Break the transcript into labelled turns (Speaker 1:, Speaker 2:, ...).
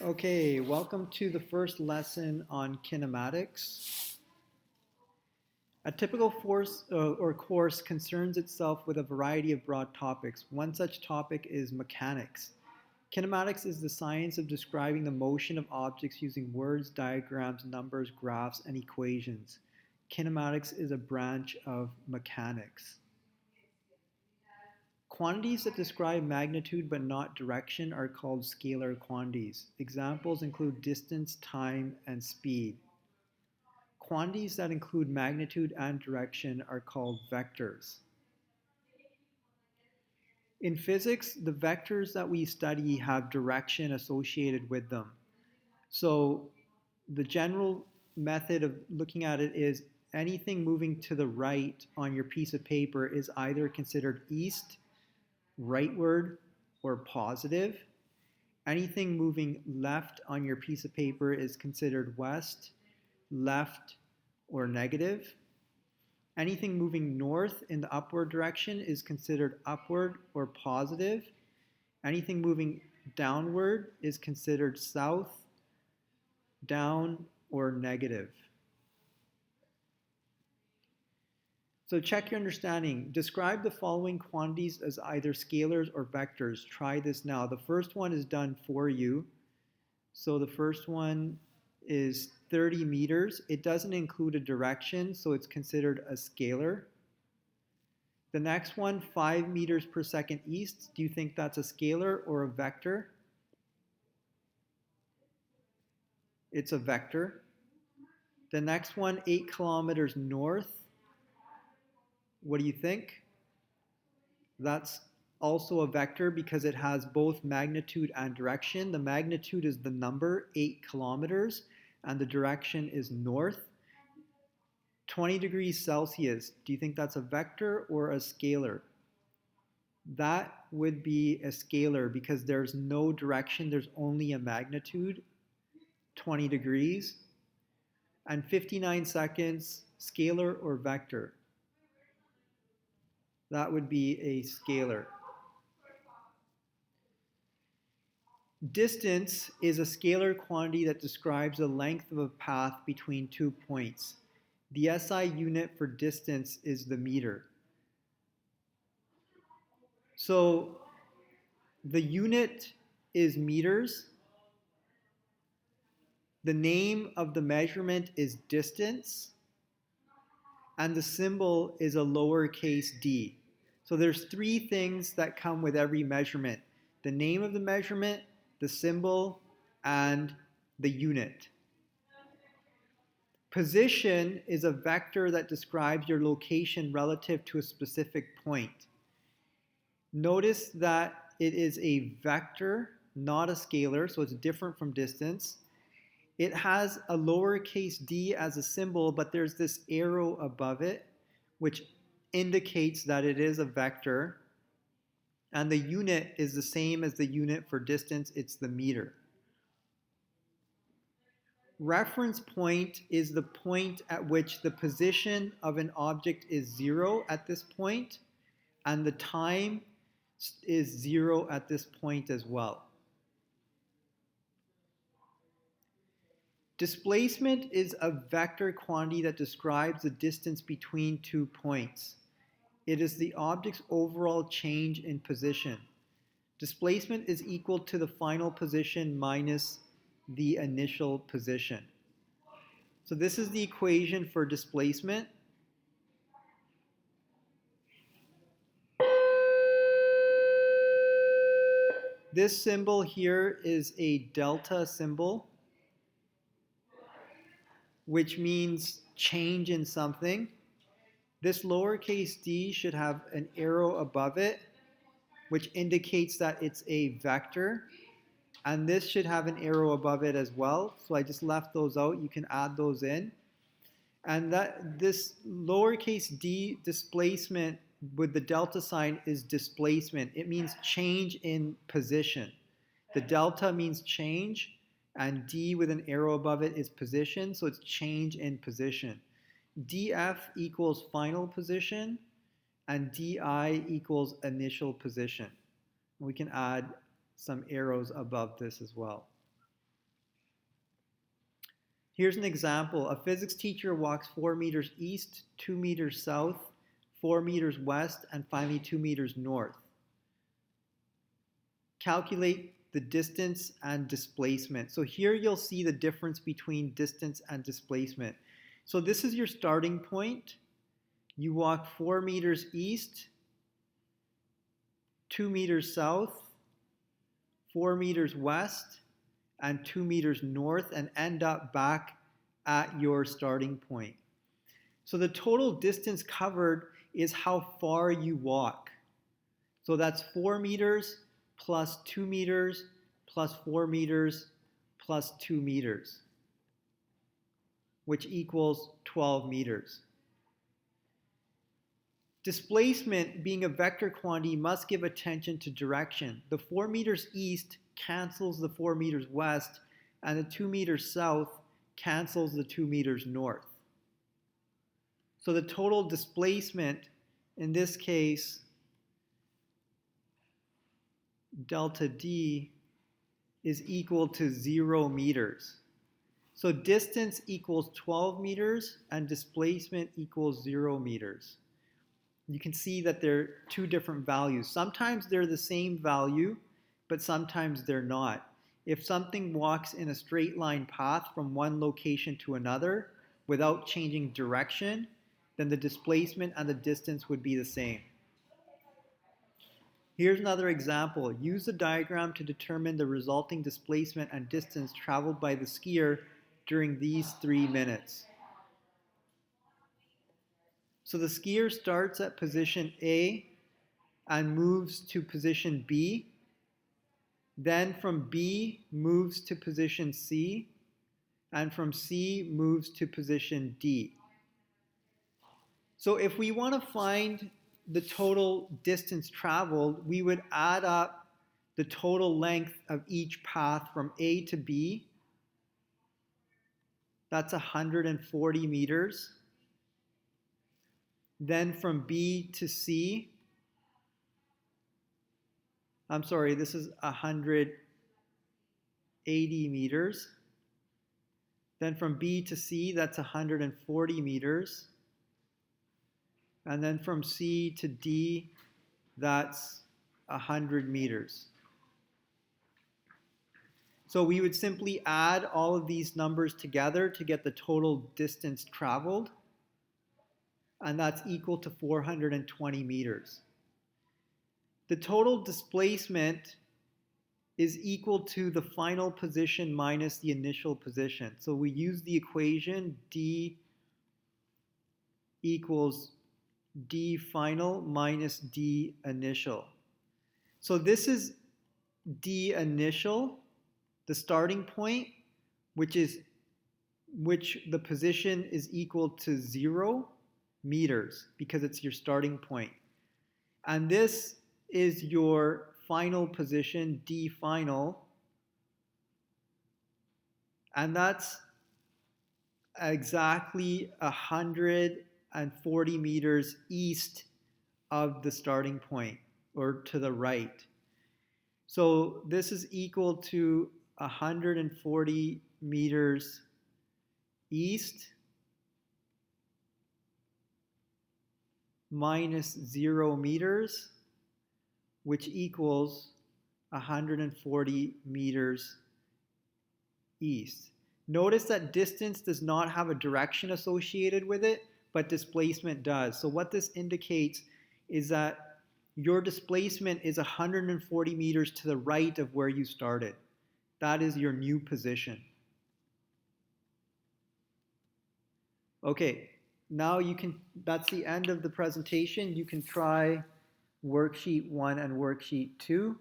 Speaker 1: Okay, welcome to the first lesson on kinematics. A typical course concerns itself with a variety of broad topics. One such topic is mechanics. Kinematics is the science of describing the motion of objects using words, diagrams, numbers, graphs, and equations. Kinematics is a branch of mechanics. Quantities that describe magnitude but not direction are called scalar quantities. Examples include distance, time, and speed. Quantities that include magnitude and direction are called vectors. In physics, the vectors that we study have direction associated with them. So the general method of looking at it is anything moving to the right on your piece of paper is either considered east, rightward, or positive. Anything moving left on your piece of paper is considered west, left, or negative. Anything moving north in the upward direction is considered upward or positive. Anything moving downward is considered south, down, or negative. So check your understanding. Describe the following quantities as either scalars or vectors. Try this now. The first one is done for you. So the first one is 30 meters. It doesn't include a direction, so it's considered a scalar. The next one, 5 meters per second east. Do you think that's a scalar or a vector? It's a vector. The next one, 8 kilometers north. What do you think? That's also a vector because it has both magnitude and direction. The magnitude is the number, 8 kilometers, and the direction is north. 20 degrees Celsius, do you think that's a vector or a scalar? That would be a scalar because there's no direction, there's only a magnitude, 20 degrees. And 59 seconds, scalar or vector? That would be a scalar. Distance is a scalar quantity that describes the length of a path between 2 points. The SI unit for distance is the meter. So the unit is meters. The name of the measurement is distance. And the symbol is a lowercase d. So there's 3 things that come with every measurement: the name of the measurement, the symbol, and the unit. Position is a vector that describes your location relative to a specific point. Notice that it is a vector, not a scalar, so it's different from distance. It has a lowercase d as a symbol, but there's this arrow above it, which indicates that it is a vector. And the unit is the same as the unit for distance, it's the meter. Reference point is the point at which the position of an object is 0 at this point, and the time is 0 at this point as well. Displacement is a vector quantity that describes the distance between 2 points. It is the object's overall change in position. Displacement is equal to the final position minus the initial position. So this is the equation for displacement. This symbol here is a delta symbol, which means change in something. This lowercase d should have an arrow above it, which indicates that it's a vector. And this should have an arrow above it as well. So I just left those out. You can add those in. And that this lowercase d displacement with the delta sign is displacement. It means change in position. The delta means change, and d with an arrow above it is position, so it's change in position. df equals final position, and di equals initial position. We can add some arrows above this as well. Here's an example. A physics teacher walks 4 meters east, 2 meters south, 4 meters west, and finally 2 meters north. Calculate the distance and displacement. So here you'll see the difference between distance and displacement. So this is your starting point. You walk 4 meters east, 2 meters south, 4 meters west, and 2 meters north, and end up back at your starting point. So the total distance covered is how far you walk. So that's 4 meters plus 2 meters plus 4 meters plus 2 meters, which equals 12 meters. Displacement, being a vector quantity, must give attention to direction. The 4 meters east cancels the 4 meters west, and the 2 meters south cancels the 2 meters north. So the total displacement, in this case, delta D, is equal to 0 meters. So distance equals 12 meters and displacement equals 0 meters. You can see that they're two different values. Sometimes they're the same value, but sometimes they're not. If something walks in a straight line path from one location to another without changing direction, then the displacement and the distance would be the same. Here's another example. Use the diagram to determine the resulting displacement and distance traveled by the skier during these 3 minutes. So the skier starts at position A and moves to position B. Then from B moves to position C, and from C moves to position D. So if we want to find the total distance traveled, we would add up the total length of each path from A to B. That's 140 meters. Then from B to C, this is 180 meters. Then from B to C, that's 140 meters. And then from C to D, that's 100 meters. So we would simply add all of these numbers together to get the total distance traveled. And that's equal to 420 meters. The total displacement is equal to the final position minus the initial position. So we use the equation D equals D final minus D initial. So this is D initial, the starting point, which the position is equal to 0 meters because it's your starting point. And this is your final position, D final, and that's exactly 140 meters east of the starting point, or to the right. So this is equal to 140 meters east minus 0 meters, which equals 140 meters east. Notice that distance does not have a direction associated with it, but displacement does. So what this indicates is that your displacement is 140 meters to the right of where you started. That is your new position. Okay, now that's the end of the presentation. You can try worksheet 1 and worksheet 2.